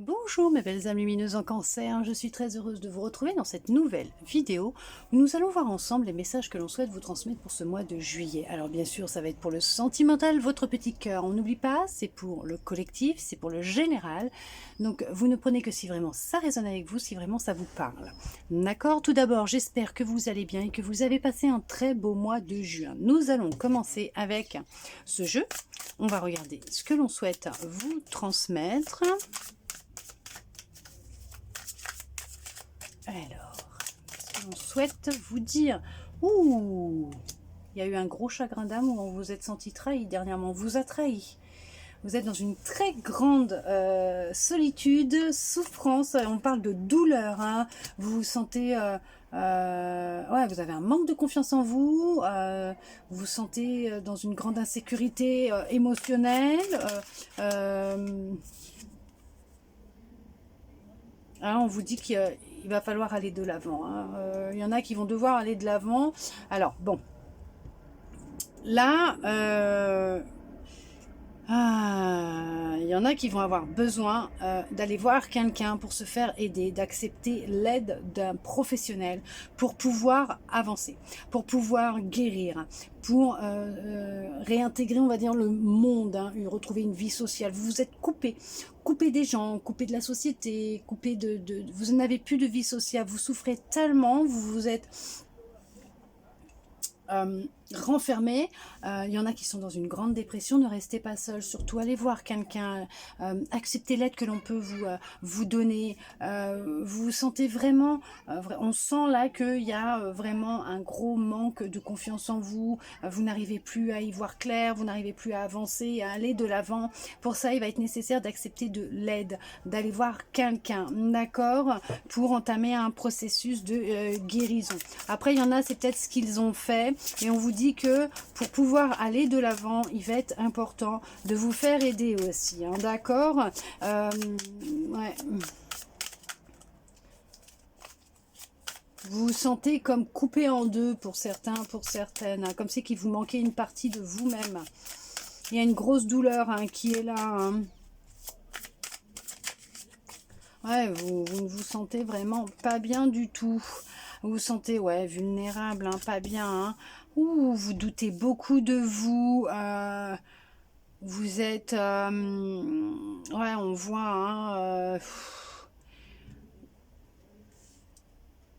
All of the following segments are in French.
Bonjour mes belles âmes lumineuses en cancer, je suis très heureuse de vous retrouver dans cette nouvelle vidéo où nous allons voir ensemble les messages que l'on souhaite vous transmettre pour ce mois de juillet. Alors bien sûr ça va être pour le sentimental, votre petit cœur, on n'oublie pas, c'est pour le collectif, c'est pour le général, donc vous ne prenez que si vraiment ça résonne avec vous, si vraiment ça vous parle. D'accord? Tout d'abord j'espère que vous allez bien et que vous avez passé un très beau mois de juin. Nous allons commencer avec ce jeu, on va regarder ce que l'on souhaite vous transmettre. Alors, qu'est-ce que l'on souhaite vous dire? Ouh, il y a eu un gros chagrin d'amour, vous vous êtes senti trahi dernièrement, on vous a trahi. Vous êtes dans une très grande solitude, souffrance, on parle de douleur, hein. Vous vous sentez... ouais, vous avez un manque de confiance en vous, vous vous sentez dans une grande insécurité émotionnelle, hein, on vous dit qu'il va falloir aller de l'avant. Hein. Il y en a qui vont devoir aller de l'avant. Alors, bon. Là, il y en a qui vont avoir besoin d'aller voir quelqu'un pour se faire aider, d'accepter l'aide d'un professionnel pour pouvoir avancer, pour pouvoir guérir, pour réintégrer, on va dire, le monde, hein, retrouver une vie sociale. Vous vous êtes coupé des gens, coupé de la société, coupé vous n'avez plus de vie sociale, vous souffrez tellement, vous vous êtes renfermés. Il y en a qui sont dans une grande dépression. Ne restez pas seul, surtout allez voir quelqu'un, acceptez l'aide que l'on peut vous donner. Vous vous sentez vraiment, on sent là qu'il y a vraiment un gros manque de confiance en vous. Vous n'arrivez plus à y voir clair, vous n'arrivez plus à avancer, à aller de l'avant. Pour ça, il va être nécessaire d'accepter de l'aide, d'aller voir quelqu'un, d'accord, pour entamer un processus de guérison. Après, il y en a, c'est peut-être ce qu'ils ont fait. Et on vous dit que pour pouvoir aller de l'avant, il va être important de vous faire aider aussi, hein, d'accord, ouais. Vous vous sentez comme coupé en deux pour certains, pour certaines, hein, comme c'est qu'il vous manquait une partie de vous-même. Il y a une grosse douleur, hein, qui est là. Hein. Ouais, vous ne vous sentez vraiment pas bien du tout. Vous vous sentez, ouais, vulnérable, hein, pas bien. Hein. Ouh, vous doutez beaucoup de vous. Vous êtes... ouais, on voit... Hein,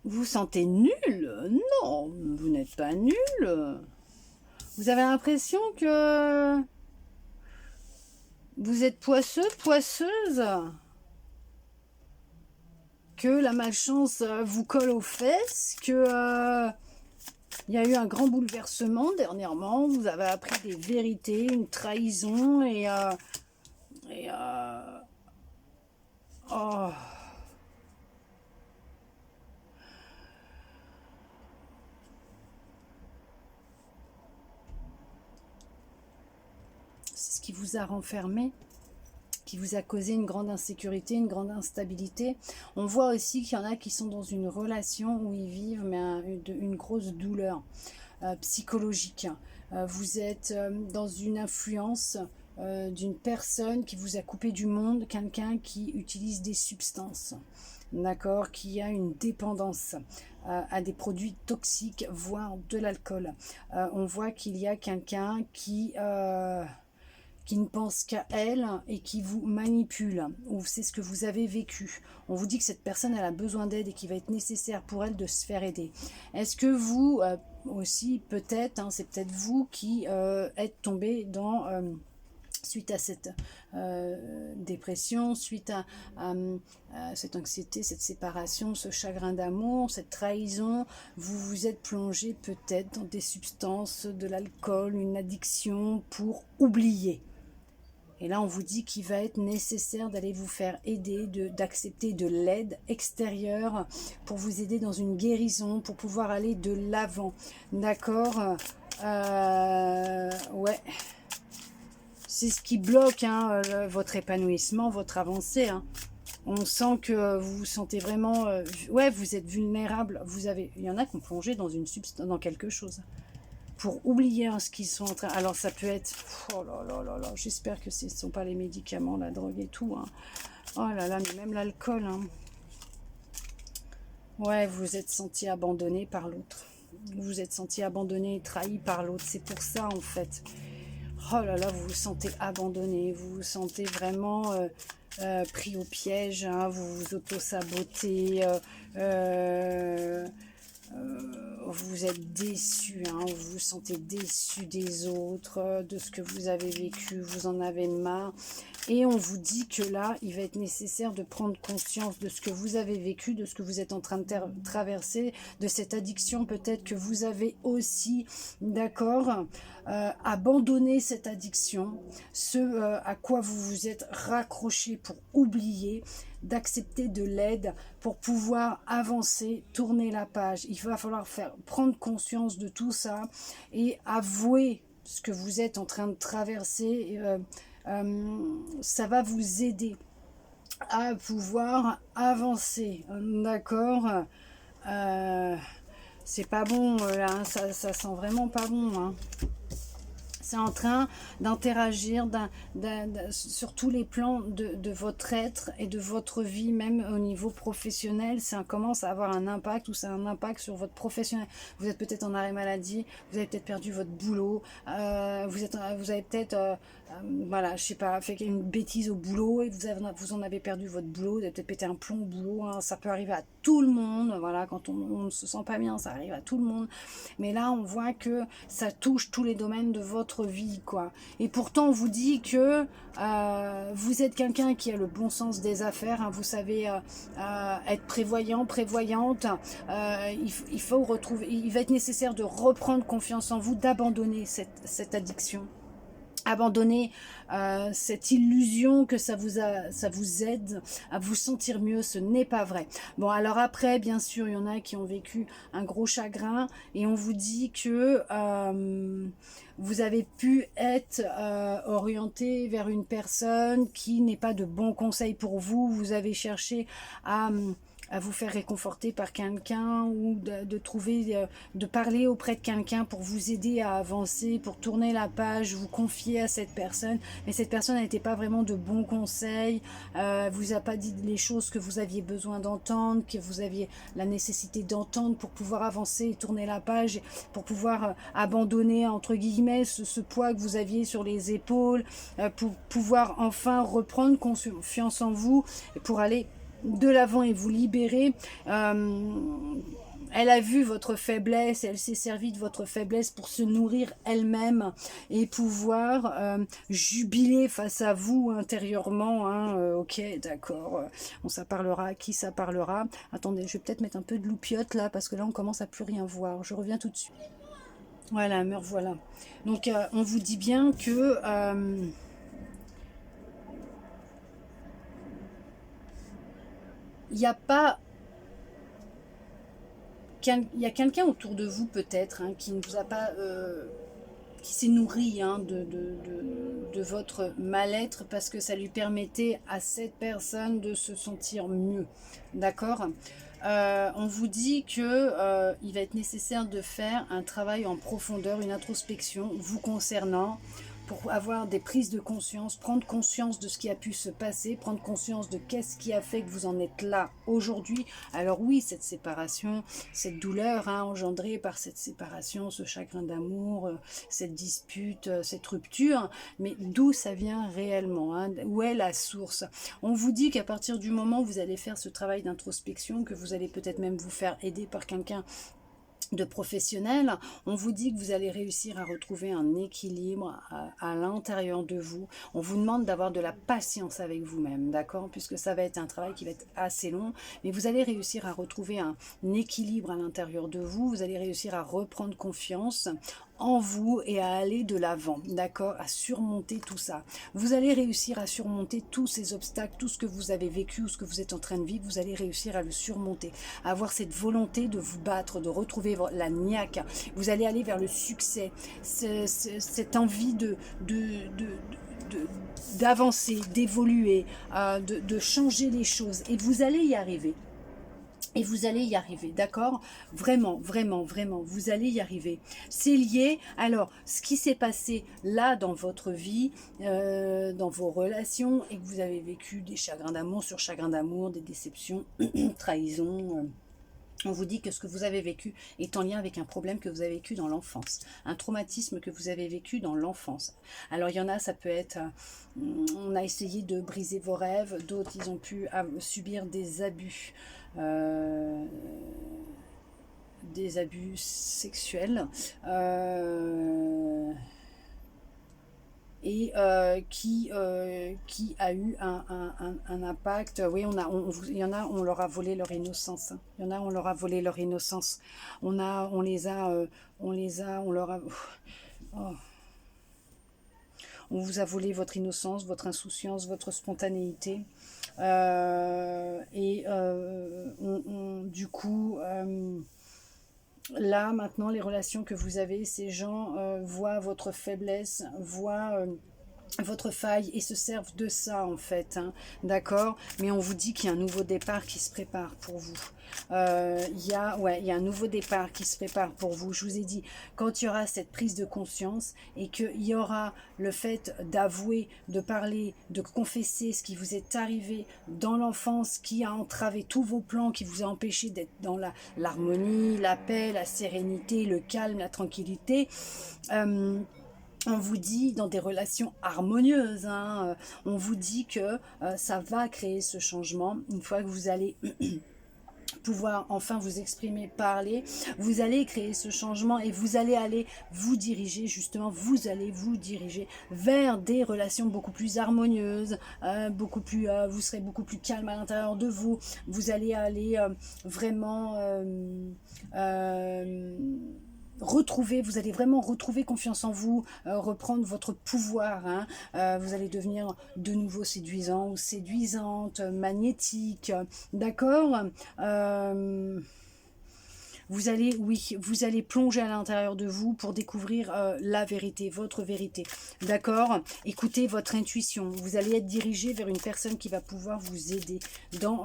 vous vous sentez nul? Non, vous n'êtes pas nul. Vous avez l'impression que vous êtes poisseux, poisseuse, que la malchance vous colle aux fesses, que il y a eu un grand bouleversement dernièrement, vous avez appris des vérités, une trahison oh. C'est ce qui vous a renfermé, qui vous a causé une grande insécurité, une grande instabilité. On voit aussi qu'il y en a qui sont dans une relation où ils vivent une grosse douleur psychologique. Vous êtes dans une influence d'une personne qui vous a coupé du monde, quelqu'un qui utilise des substances, d'accord, qui a une dépendance à des produits toxiques, voire de l'alcool. On voit qu'il y a quelqu'un qui ne pense qu'à elle et qui vous manipule, ou c'est ce que vous avez vécu. On vous dit que cette personne elle a besoin d'aide et qu'il va être nécessaire pour elle de se faire aider. Est-ce que vous aussi, peut-être, hein, c'est peut-être vous qui êtes tombé dans... suite à cette dépression, suite à cette anxiété, cette séparation, ce chagrin d'amour, cette trahison, vous vous êtes plongé peut-être dans des substances, de l'alcool, une addiction pour oublier. Et là, on vous dit qu'il va être nécessaire d'aller vous faire aider, d'accepter de l'aide extérieure pour vous aider dans une guérison, pour pouvoir aller de l'avant. D'accord, ouais. C'est ce qui bloque, hein, votre épanouissement, votre avancée. Hein. On sent que vous vous sentez vraiment... ouais, vous êtes vulnérable. Il y en a qui ont plongé dans dans quelque chose. Pour oublier, hein, ce qu'ils sont en train... Alors ça peut être... Oh là là là là, j'espère que ce ne sont pas les médicaments, la drogue et tout. Hein. Oh là là, mais même l'alcool, hein. Ouais, vous vous êtes senti abandonné par l'autre. Vous vous êtes senti abandonné et trahi par l'autre. C'est pour ça, en fait. Oh là là, vous vous sentez abandonné. Vous vous sentez vraiment pris au piège. Hein, vous vous auto-sabotez. Vous êtes déçu, hein, vous vous sentez déçu des autres, de ce que vous avez vécu, vous en avez marre. Et on vous dit que là, il va être nécessaire de prendre conscience de ce que vous avez vécu, de ce que vous êtes en train de traverser, de cette addiction peut-être que vous avez aussi, d'accord, abandonner cette addiction, ce à quoi vous vous êtes raccroché pour oublier, d'accepter de l'aide pour pouvoir avancer, tourner la page. Il va falloir prendre conscience de tout ça et avouer ce que vous êtes en train de traverser. Ça va vous aider à pouvoir avancer, d'accord. C'est pas bon là, hein, ça sent vraiment pas bon, hein. C'est en train d'interagir sur tous les plans de votre être et de votre vie, même au niveau professionnel. Ça commence à avoir un impact, ou c'est un impact sur votre professionnel. Vous êtes peut-être en arrêt maladie, vous avez peut-être perdu votre boulot, vous avez peut-être, voilà, je sais pas, fait une bêtise au boulot et vous en avez perdu votre boulot, vous avez peut-être pété un plomb au boulot, hein. Ça peut arriver à tout le monde, voilà, quand on ne se sent pas bien, ça arrive à tout le monde. Mais là, on voit que ça touche tous les domaines de votre vie, quoi. Et pourtant, on vous dit que vous êtes quelqu'un qui a le bon sens des affaires, hein. Vous savez être prévoyant, prévoyante. Il faut retrouver, il va être nécessaire de reprendre confiance en vous, d'abandonner cette addiction. Abandonner cette illusion que ça vous aide à vous sentir mieux, ce n'est pas vrai. Bon, alors après, bien sûr, il y en a qui ont vécu un gros chagrin et on vous dit que vous avez pu être orienté vers une personne qui n'est pas de bons conseils pour vous. Vous avez cherché à vous faire réconforter par quelqu'un ou de trouver, de parler auprès de quelqu'un pour vous aider à avancer, pour tourner la page, vous confier à cette personne. Mais cette personne n'était pas vraiment de bons conseils, vous a pas dit les choses que vous aviez besoin d'entendre, que vous aviez la nécessité d'entendre pour pouvoir avancer et tourner la page, pour pouvoir abandonner, entre guillemets, ce poids que vous aviez sur les épaules, pour pouvoir enfin reprendre confiance en vous et pour aller de l'avant et vous libérer. Elle a vu votre faiblesse, elle s'est servie de votre faiblesse pour se nourrir elle-même et pouvoir jubiler face à vous intérieurement, hein. Ok, d'accord, bon, ça parlera à qui ça parlera. Attendez, je vais peut-être mettre un peu de loupiote là, parce que là on commence à plus rien voir. Je reviens tout de suite. Voilà, me revoilà. Donc on vous dit bien que il n'y a pas... Il y a quelqu'un autour de vous peut-être, hein, qui ne vous a pas... qui s'est nourri, hein, de votre mal-être parce que ça lui permettait à cette personne de se sentir mieux. D'accord. On vous dit que il va être nécessaire de faire un travail en profondeur, une introspection vous concernant, pour avoir des prises de conscience, prendre conscience de ce qui a pu se passer, prendre conscience de qu'est-ce qui a fait que vous en êtes là aujourd'hui. Alors oui, cette séparation, cette douleur, hein, engendrée par cette séparation, ce chagrin d'amour, cette dispute, cette rupture, mais d'où ça vient réellement, hein, où est la source? On vous dit qu'à partir du moment où vous allez faire ce travail d'introspection, que vous allez peut-être même vous faire aider par quelqu'un de professionnel, on vous dit que vous allez réussir à retrouver un équilibre à l'intérieur de vous. On vous demande d'avoir de la patience avec vous-même, d'accord, puisque ça va être un travail qui va être assez long, mais vous allez réussir à retrouver un équilibre à l'intérieur de vous. Vous allez réussir à reprendre confiance en vous et à aller de l'avant, d'accord, à surmonter tout ça. Vous allez réussir à surmonter tous ces obstacles, tout ce que vous avez vécu ou ce que vous êtes en train de vivre, vous allez réussir à le surmonter, à avoir cette volonté de vous battre, de retrouver la niaque. Vous allez aller vers le succès, cette envie d'avancer, d'évoluer, de changer les choses, et vous allez y arriver. Et vous allez y arriver, d'accord? Vraiment, vraiment, vraiment, vous allez y arriver. C'est lié. Alors, ce qui s'est passé là dans votre vie, dans vos relations, et que vous avez vécu des chagrins d'amour sur chagrins d'amour, des déceptions, trahisons. On vous dit que ce que vous avez vécu est en lien avec un problème que vous avez vécu dans l'enfance, un traumatisme que vous avez vécu dans l'enfance. Alors il y en a, ça peut être, on a essayé de briser vos rêves, d'autres ils ont pu subir des abus sexuels, et qui a eu un impact. Oui, il y en a, on leur a volé leur innocence. Il y en a, on leur a volé leur innocence. On leur a... Oh. On vous a volé votre innocence, votre insouciance, votre spontanéité. Du coup... là, maintenant, les relations que vous avez, ces gens voient votre faiblesse, voient votre faille et se servent de ça, en fait. Hein, d'accord? Mais on vous dit qu'il y a un nouveau départ qui se prépare pour vous. Il y a un nouveau départ qui se prépare pour vous. Je vous ai dit, quand il y aura cette prise de conscience et qu'il y aura le fait d'avouer, de parler, de confesser ce qui vous est arrivé dans l'enfance, qui a entravé tous vos plans, qui vous a empêché d'être dans l'harmonie, la paix, la sérénité, le calme, la tranquillité, on vous dit, dans des relations harmonieuses, hein, on vous dit que ça va créer ce changement. Une fois que vous allez pouvoir enfin vous exprimer, parler, vous allez créer ce changement et vous allez vous diriger, justement, vous allez vous diriger vers des relations beaucoup plus harmonieuses, vous serez beaucoup plus calme à l'intérieur de vous, vous allez aller vraiment... vous allez vraiment retrouver confiance en vous, reprendre votre pouvoir, hein, vous allez devenir de nouveau séduisant ou séduisante, magnétique, d'accord, vous allez plonger à l'intérieur de vous pour découvrir la vérité, votre vérité, d'accord. Écoutez votre intuition, vous allez être dirigé vers une personne qui va pouvoir vous aider dans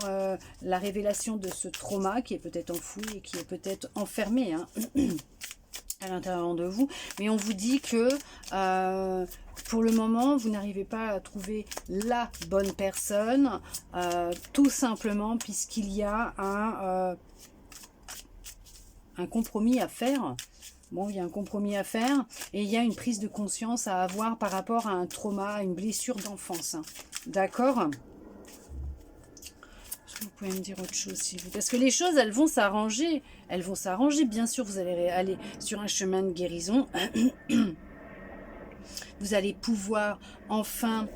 la révélation de ce trauma qui est peut-être enfoui et qui est peut-être enfermé, hein, à l'intérieur de vous, mais on vous dit que pour le moment vous n'arrivez pas à trouver la bonne personne, tout simplement puisqu'il y a un compromis à faire. Bon, il y a un compromis à faire et il y a une prise de conscience à avoir par rapport à un trauma, à une blessure d'enfance, d'accord. Vous pouvez me dire autre chose, s'il vous plaît. Parce que les choses, elles vont s'arranger. Elles vont s'arranger. Bien sûr, vous allez aller sur un chemin de guérison. Vous allez pouvoir enfin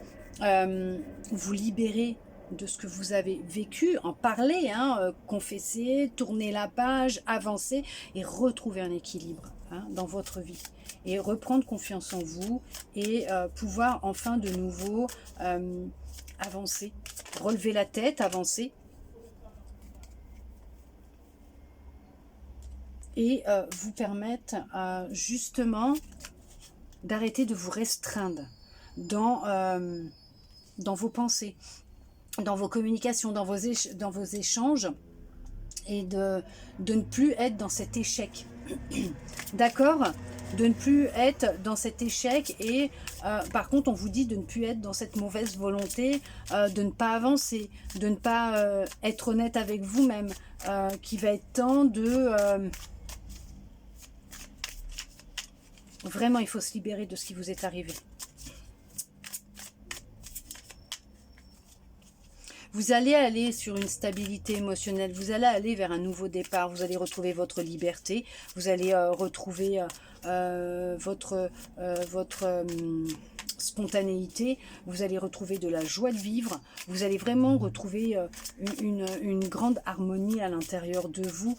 vous libérer de ce que vous avez vécu, en parler, hein, confesser, tourner la page, avancer et retrouver un équilibre, hein, dans votre vie. Et reprendre confiance en vous et pouvoir enfin de nouveau avancer. Relever la tête, avancer. Et vous permettre justement d'arrêter de vous restreindre dans vos pensées, dans vos communications, dans vos échanges, et de ne plus être dans cet échec. D'accord? De ne plus être dans cet échec et par contre on vous dit de ne plus être dans cette mauvaise volonté, de ne pas avancer, de ne pas être honnête avec vous-même, qu'il va être temps de... vraiment, il faut se libérer de ce qui vous est arrivé. Vous allez aller sur une stabilité émotionnelle, vous allez aller vers un nouveau départ, vous allez retrouver votre liberté, vous allez retrouver votre spontanéité, vous allez retrouver de la joie de vivre, vous allez vraiment retrouver une grande harmonie à l'intérieur de vous,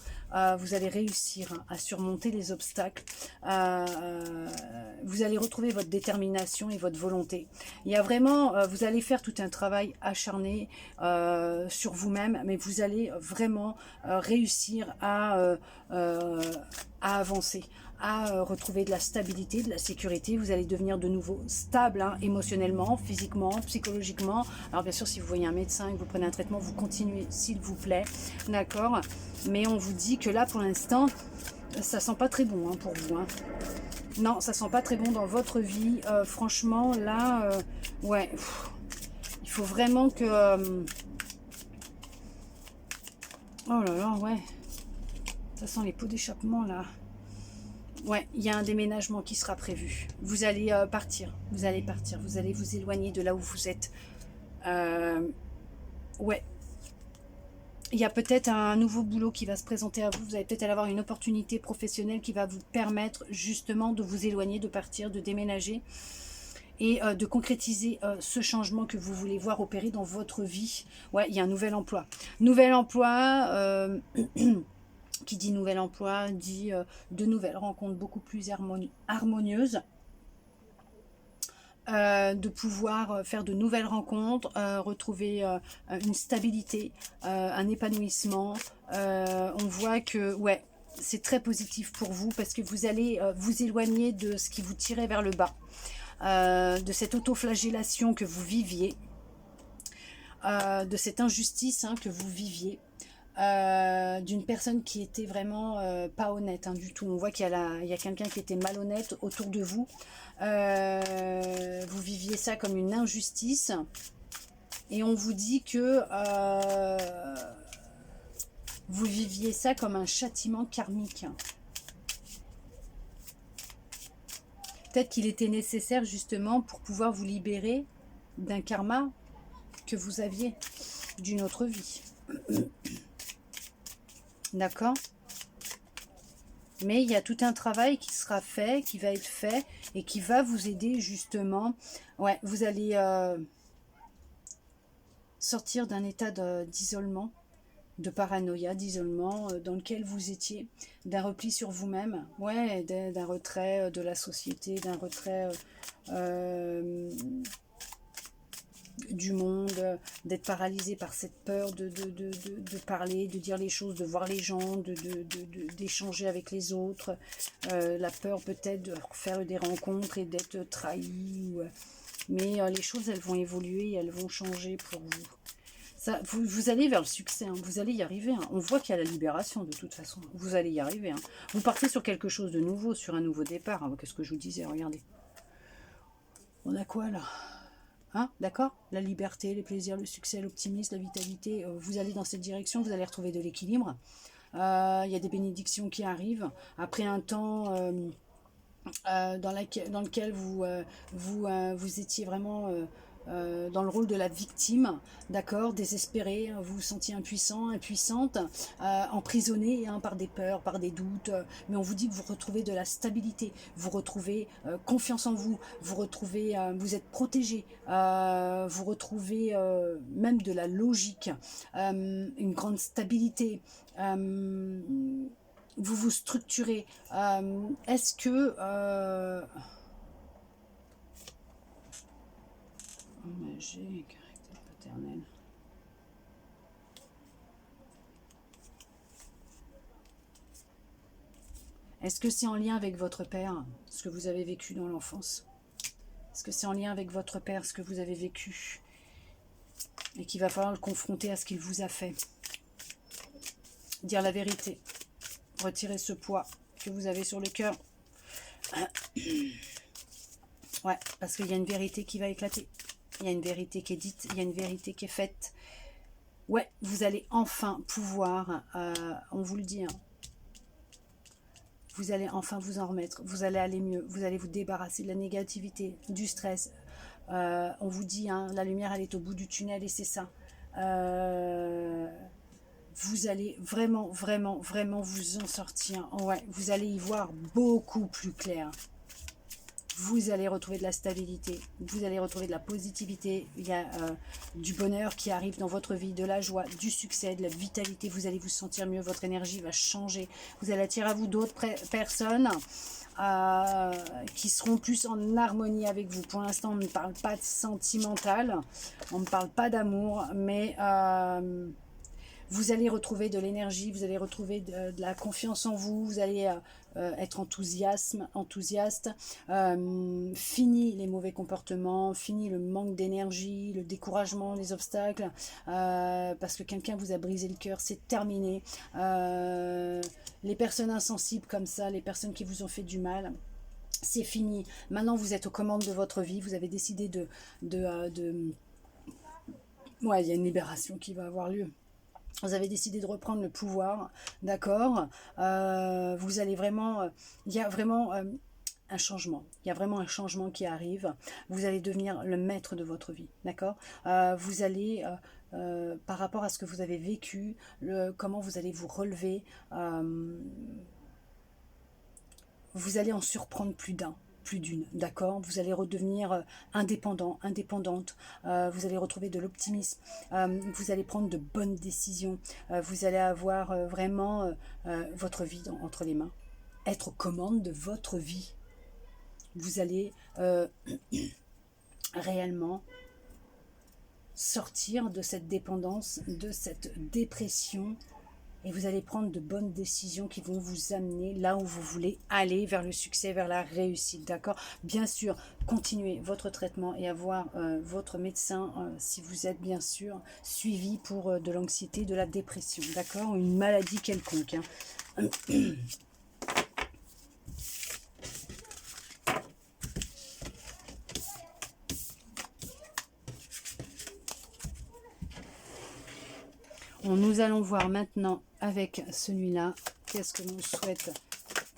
vous allez réussir à surmonter les obstacles, vous allez retrouver votre détermination et votre volonté. Il y a vraiment, vous allez faire tout un travail acharné sur vous-même, mais vous allez vraiment réussir à avancer, à retrouver de la stabilité, de la sécurité. Vous allez devenir de nouveau stable, hein, émotionnellement, physiquement, psychologiquement. Alors bien sûr, si vous voyez un médecin et que vous prenez un traitement, vous continuez, s'il vous plaît, d'accord? Mais on vous dit que là, pour l'instant, ça sent pas très bon, hein, pour vous, hein. Non, ça sent pas très bon dans votre vie. Franchement, là, ouais, il faut vraiment que... oh là là, ouais. Ça sent les pots d'échappement, là. Ouais, il y a un déménagement qui sera prévu. Vous allez partir. Vous allez partir. Vous allez vous éloigner de là où vous êtes. Ouais. Il y a peut-être un nouveau boulot qui va se présenter à vous. Vous allez peut-être avoir une opportunité professionnelle qui va vous permettre justement de vous éloigner, de partir, de déménager et de concrétiser ce changement que vous voulez voir opérer dans votre vie. Ouais, il y a un nouvel emploi. Nouvel emploi... qui dit nouvel emploi, dit de nouvelles rencontres beaucoup plus harmonieuses, de pouvoir faire de nouvelles rencontres, retrouver une stabilité, un épanouissement. On voit que, ouais, c'est très positif pour vous parce que vous allez vous éloigner de ce qui vous tirait vers le bas, de cette autoflagellation que vous viviez, de cette injustice, hein, que vous viviez. D'une personne qui était vraiment pas honnête, hein, du tout. On voit qu'il y a quelqu'un qui était malhonnête autour de vous. Vous viviez ça comme une injustice. Et on vous dit que vous viviez ça comme un châtiment karmique. Peut-être qu'il était nécessaire justement pour pouvoir vous libérer d'un karma que vous aviez d'une autre vie. D'accord? Mais il y a tout un travail qui sera fait, qui va être fait et qui va vous aider justement. Ouais, vous allez sortir d'un état d'isolement, de paranoïa, d'isolement dans lequel vous étiez, d'un repli sur vous-même, ouais, d'un retrait de la société, d'un retrait du monde, d'être paralysé par cette peur de parler, de dire les choses, de voir les gens, d'échanger avec les autres, la peur peut-être de faire des rencontres et d'être trahi, mais les choses elles vont évoluer, elles vont changer pour vous. Ça, vous allez vers le succès, hein, vous allez y arriver, hein. On voit qu'il y a la libération de toute façon, vous allez y arriver, hein. Vous partez sur quelque chose de nouveau, sur un nouveau départ, hein. Qu'est-ce que je vous disais, regardez. On a quoi là? Hein, d'accord? La liberté, les plaisirs, le succès, l'optimisme, la vitalité, vous allez dans cette direction, vous allez retrouver de l'équilibre. Il y a des bénédictions qui arrivent. Après un temps dans lequel vous étiez vraiment dans le rôle de la victime, d'accord, désespéré, vous vous sentiez impuissant, impuissante, emprisonné, hein, par des peurs, par des doutes, mais on vous dit que vous retrouvez de la stabilité, vous retrouvez confiance en vous, vous retrouvez, vous êtes protégé, vous retrouvez même de la logique, une grande stabilité, vous vous structurez. Est-ce que j'ai caractère paternel. Est-ce que c'est en lien avec votre père, ce que vous avez vécu dans l'enfance? Est-ce que c'est en lien avec votre père, ce que vous avez vécu et qu'il va falloir le confronter à ce qu'il vous a fait? Dire la vérité, retirer ce poids que vous avez sur le cœur. Ouais, parce qu'il y a une vérité qui va éclater. Il y a une vérité qui est dite, il y a une vérité qui est faite. Ouais, vous allez enfin pouvoir, on vous le dit, hein, vous allez enfin vous en remettre, vous allez aller mieux, vous allez vous débarrasser de la négativité, du stress. On vous dit, hein, la lumière elle est au bout du tunnel et c'est ça. Vous allez vraiment, vraiment, vraiment vous en sortir. Ouais, vous allez y voir beaucoup plus clair. Vous allez retrouver de la stabilité, vous allez retrouver de la positivité, il y a du bonheur qui arrive dans votre vie, de la joie, du succès, de la vitalité, vous allez vous sentir mieux, votre énergie va changer, vous allez attirer à vous d'autres personnes qui seront plus en harmonie avec vous. Pour l'instant, on ne parle pas de sentimental, on ne parle pas d'amour, mais Vous allez retrouver de l'énergie, vous allez retrouver de la confiance en vous, vous allez être enthousiaste. Fini les mauvais comportements, fini le manque d'énergie, le découragement, les obstacles, parce que quelqu'un vous a brisé le cœur, c'est terminé. Les personnes insensibles comme ça, les personnes qui vous ont fait du mal, c'est fini. Maintenant, vous êtes aux commandes de votre vie. Vous avez décidé ouais, il y a une libération qui va avoir lieu. Vous avez décidé de reprendre le pouvoir, d'accord. Vous allez vraiment... il y a vraiment un changement. Il y a vraiment un changement qui arrive. Vous allez devenir le maître de votre vie, d'accord. Vous allez... par rapport à ce que vous avez vécu, comment vous allez vous relever, vous allez en surprendre plus d'un, plus d'une, d'accord. Vous allez redevenir indépendant, indépendante, vous allez retrouver de l'optimisme, vous allez prendre de bonnes décisions, vous allez avoir vraiment votre vie entre les mains, être aux commandes de votre vie. Vous allez réellement sortir de cette dépendance, de cette dépression, et vous allez prendre de bonnes décisions qui vont vous amener là où vous voulez aller, vers le succès, vers la réussite, d'accord. Bien sûr, continuez votre traitement et avoir votre médecin, si vous êtes bien sûr suivi pour de l'anxiété, de la dépression, d'accord, ou une maladie quelconque, hein. Nous allons voir maintenant avec celui-là, qu'est-ce que l'on souhaite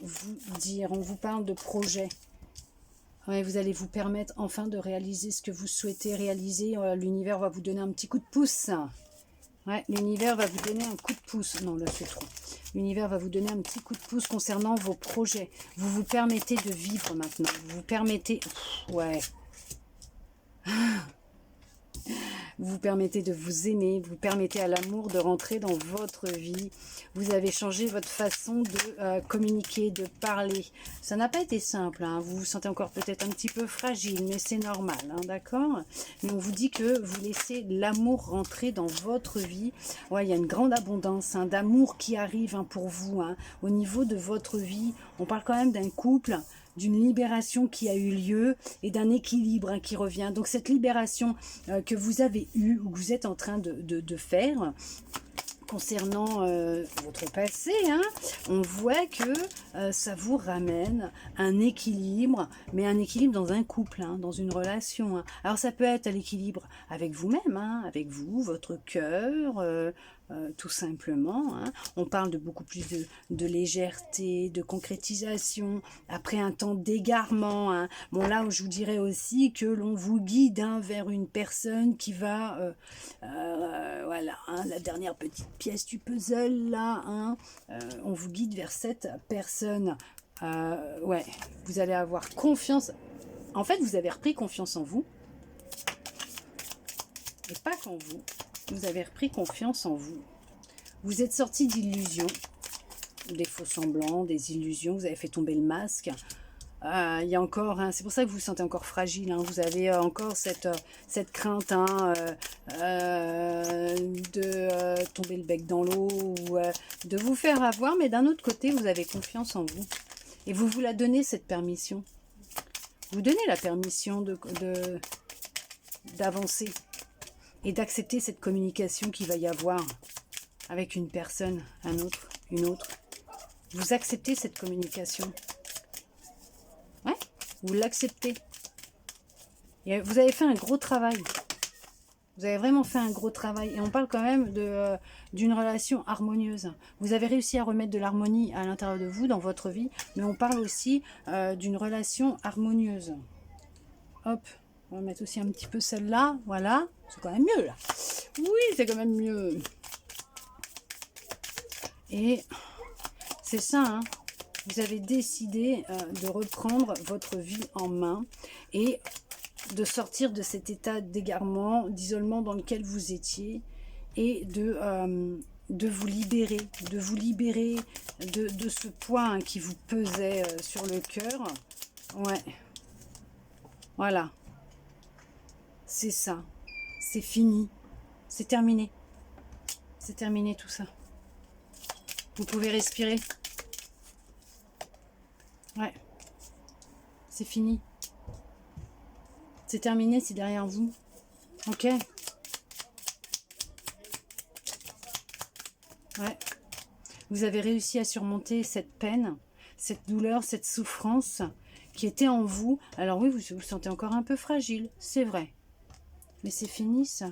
vous dire. On vous parle de projet. Ouais, vous allez vous permettre enfin de réaliser ce que vous souhaitez réaliser. L'univers va vous donner un petit coup de pouce. Ouais, l'univers va vous donner un coup de pouce. Non, là c'est trop. L'univers va vous donner un petit coup de pouce concernant vos projets. Vous vous permettez de vivre maintenant. Vous vous permettez... ouais. Vous vous permettez de vous aimer, vous permettez à l'amour de rentrer dans votre vie. Vous avez changé votre façon de communiquer, de parler. Ça n'a pas été simple, hein. Vous vous sentez encore peut-être un petit peu fragile, mais c'est normal, hein, d'accord. Mais on vous dit que vous laissez l'amour rentrer dans votre vie. Ouais, il y a une grande abondance, hein, d'amour qui arrive, hein, pour vous, hein, au niveau de votre vie. On parle quand même d'un couple, d'une libération qui a eu lieu et d'un équilibre, hein, qui revient. Donc cette libération que vous avez eue ou que vous êtes en train de faire concernant votre passé, hein, on voit que ça vous ramène un équilibre, mais un équilibre dans un couple, hein, dans une relation, hein. Alors ça peut être à l'équilibre avec vous-même, hein, avec vous, votre cœur, tout simplement, hein. On parle de beaucoup plus de légèreté, de concrétisation, après un temps d'égarement, hein. Bon, là où je vous dirais aussi que l'on vous guide, hein, vers une personne qui va, voilà, hein, la dernière petite pièce du puzzle, là, hein, on vous guide vers cette personne. Ouais, vous allez avoir confiance. En fait, vous avez repris confiance en vous. Et pas qu'en vous. Vous avez repris confiance en vous. Vous êtes sorti d'illusions, des faux semblants, des illusions. Vous avez fait tomber le masque. Il y a encore, hein, c'est pour ça que vous vous sentez encore fragile, hein, vous avez encore cette crainte, hein, de tomber le bec dans l'eau ou de vous faire avoir, mais d'un autre côté, vous avez confiance en vous. Et vous vous la donnez, cette permission. Vous donnez la permission d'avancer et d'accepter cette communication qu'il va y avoir avec une personne, un autre, une autre. Vous acceptez cette communication. Ouais, vous l'acceptez. Vous avez fait un gros travail. Vous avez vraiment fait un gros travail. Et on parle quand même d'une relation harmonieuse. Vous avez réussi à remettre de l'harmonie à l'intérieur de vous, dans votre vie. Mais on parle aussi d'une relation harmonieuse. Hop, on va mettre aussi un petit peu celle-là. Voilà, c'est quand même mieux là. Oui, c'est quand même mieux. Et c'est ça, hein. Vous avez décidé de reprendre votre vie en main et de sortir de cet état d'égarement, d'isolement dans lequel vous étiez et de vous libérer, de ce poids, hein, qui vous pesait sur le cœur. Ouais, voilà, c'est ça, c'est fini, c'est terminé. C'est terminé tout ça. Vous pouvez respirer. Ouais. C'est fini. C'est terminé, c'est derrière vous. Ok. Ouais. Vous avez réussi à surmonter cette peine, cette douleur, cette souffrance qui était en vous. Alors oui, vous vous sentez encore un peu fragile, c'est vrai. Mais c'est fini ça.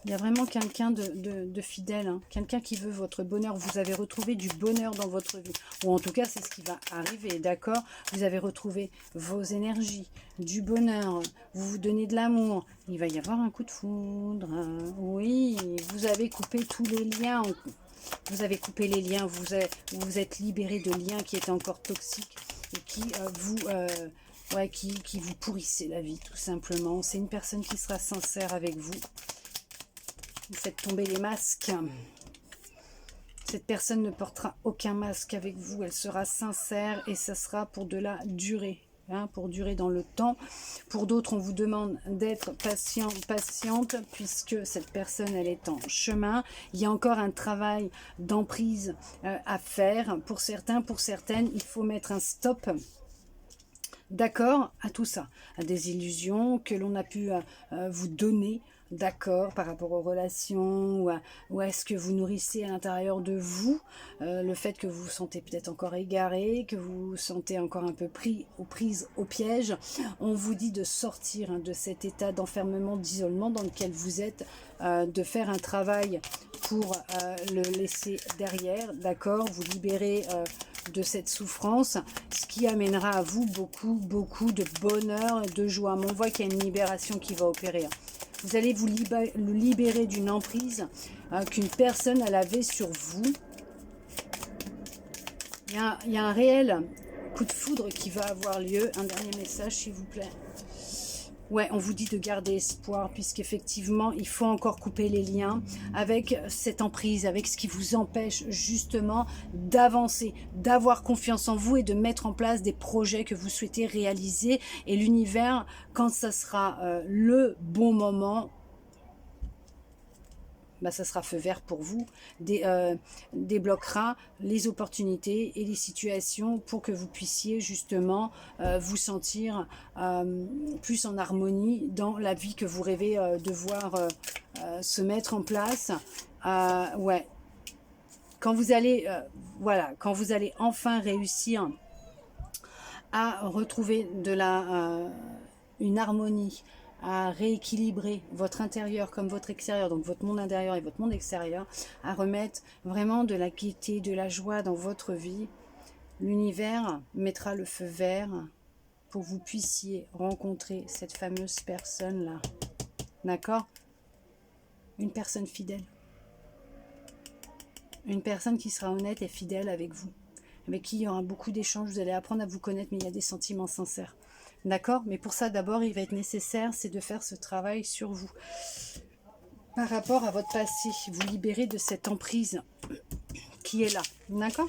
Il y a vraiment quelqu'un de fidèle, hein. Quelqu'un qui veut votre bonheur. Vous avez retrouvé du bonheur dans votre vie. Ou en tout cas, c'est ce qui va arriver, d'accord? Vous avez retrouvé vos énergies, du bonheur. Vous vous donnez de l'amour. Il va y avoir un coup de foudre. Oui, vous avez coupé tous les liens. Vous avez coupé les liens. Vous êtes libéré de liens qui étaient encore toxiques et qui qui vous pourrissaient la vie, tout simplement. C'est une personne qui sera sincère avec vous. Vous faites tomber les masques. Cette personne ne portera aucun masque avec vous. Elle sera sincère et ça sera pour de la durée. Hein, pour durer dans le temps. Pour d'autres, on vous demande d'être patiente, puisque cette personne, elle est en chemin. Il y a encore un travail d'emprise à faire. Pour certains, pour certaines, il faut mettre un stop. D'accord à tout ça, à des illusions que l'on a pu vous donner, d'accord, par rapport aux relations, ou à ce que vous nourrissez à l'intérieur de vous, le fait que vous vous sentez peut-être encore égaré, que vous vous sentez encore un peu prise au piège. On vous dit de sortir de cet état d'enfermement, d'isolement dans lequel vous êtes, de faire un travail pour le laisser derrière, d'accord, vous libérer de cette souffrance, ce qui amènera à vous beaucoup de bonheur et de joie. Mais on voit qu'il y a une libération qui va opérer. Vous allez vous libérer d'une emprise qu'une personne elle avait sur vous. Il y a un réel coup de foudre qui va avoir lieu. Un dernier message, s'il vous plaît. Ouais, on vous dit de garder espoir, puisqu'effectivement, il faut encore couper les liens avec cette emprise, avec ce qui vous empêche justement d'avancer, d'avoir confiance en vous et de mettre en place des projets que vous souhaitez réaliser. Et l'univers, quand ça sera le bon moment, ça sera feu vert pour vous, débloquera les opportunités et les situations pour que vous puissiez justement vous sentir plus en harmonie dans la vie que vous rêvez de voir se mettre en place. Ouais. Quand vous allez, quand vous allez enfin réussir à retrouver une harmonie, à rééquilibrer votre intérieur comme votre extérieur, donc votre monde intérieur et votre monde extérieur, à remettre vraiment de la gaieté, de la joie dans votre vie, l'univers mettra le feu vert pour que vous puissiez rencontrer cette fameuse personne-là. D'accord? Une personne fidèle. Une personne qui sera honnête et fidèle avec vous, avec qui il y aura beaucoup d'échanges, vous allez apprendre à vous connaître, mais il y a des sentiments sincères. D'accord? Mais pour ça, d'abord, il va être nécessaire, c'est de faire ce travail sur vous. Par rapport à votre passé, vous libérer de cette emprise qui est là. D'accord?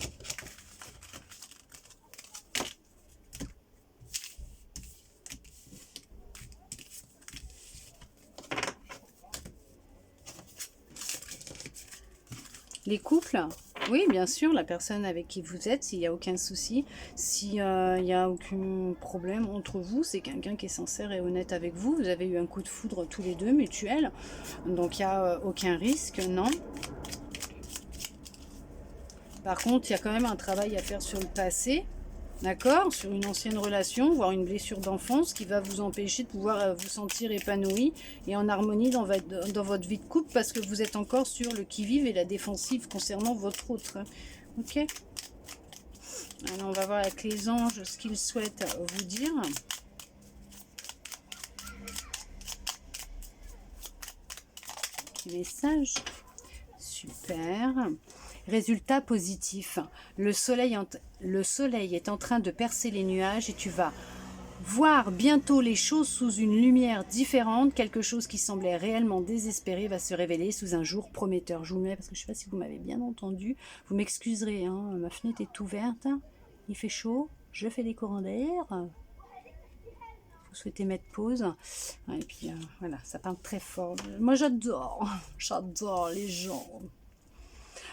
Les couples, oui, bien sûr, la personne avec qui vous êtes, s'il n'y a aucun souci, s'il n'y a aucun problème entre vous, c'est quelqu'un qui est sincère et honnête avec vous. Vous avez eu un coup de foudre tous les deux, mutuel, donc il n'y a aucun risque, non. Par contre, il y a quand même un travail à faire sur le passé, d'accord, sur une ancienne relation, voire une blessure d'enfance qui va vous empêcher de pouvoir vous sentir épanoui et en harmonie dans votre vie de couple, parce que vous êtes encore sur le qui-vive et la défensive concernant votre autre. Ok? Alors, on va voir avec les anges ce qu'ils souhaitent vous dire. Petit message. Super. Résultat positif. Le soleil est en train de percer les nuages et tu vas voir bientôt les choses sous une lumière différente. Quelque chose qui semblait réellement désespéré va se révéler sous un jour prometteur. Je vous le mets parce que je ne sais pas si vous m'avez bien entendu. Vous m'excuserez, hein, ma fenêtre est ouverte. Il fait chaud, je fais des courants d'air. vous souhaitez mettre pause. Et puis voilà, ça parle très fort. Moi j'adore les gens.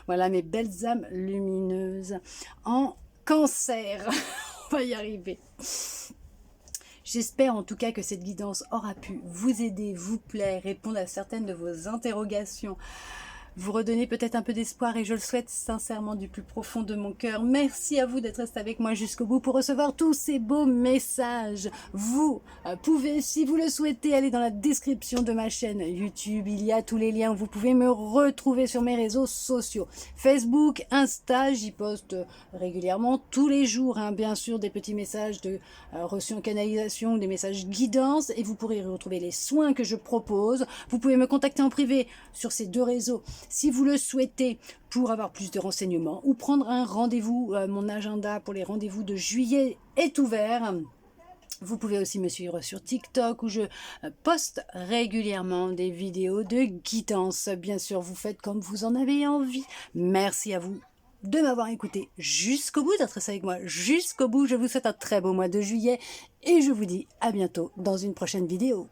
Voilà mes belles âmes lumineuses en Cancer. On va y arriver. J'espère en tout cas que cette guidance aura pu vous aider, vous plaire, répondre à certaines de vos interrogations, vous redonner peut-être un peu d'espoir et je le souhaite sincèrement du plus profond de mon cœur. Merci à vous d'être resté avec moi jusqu'au bout pour recevoir tous ces beaux messages. Vous pouvez, si vous le souhaitez, aller dans la description de ma chaîne YouTube. Il y a tous les liens. Vous pouvez me retrouver sur mes réseaux sociaux. Facebook, Insta, j'y poste régulièrement tous les jours. Bien sûr, des petits messages de reçus en canalisation, des messages guidance et vous pourrez y retrouver les soins que je propose. Vous pouvez me contacter en privé sur ces deux réseaux si vous le souhaitez pour avoir plus de renseignements ou prendre un rendez-vous. Mon agenda pour les rendez-vous de juillet est ouvert. Vous pouvez aussi me suivre sur TikTok où je poste régulièrement des vidéos de guidance. Bien sûr, vous faites comme vous en avez envie. Merci à vous de m'avoir écouté jusqu'au bout, d'être resté avec moi jusqu'au bout. Je vous souhaite un très beau mois de juillet et je vous dis à bientôt dans une prochaine vidéo.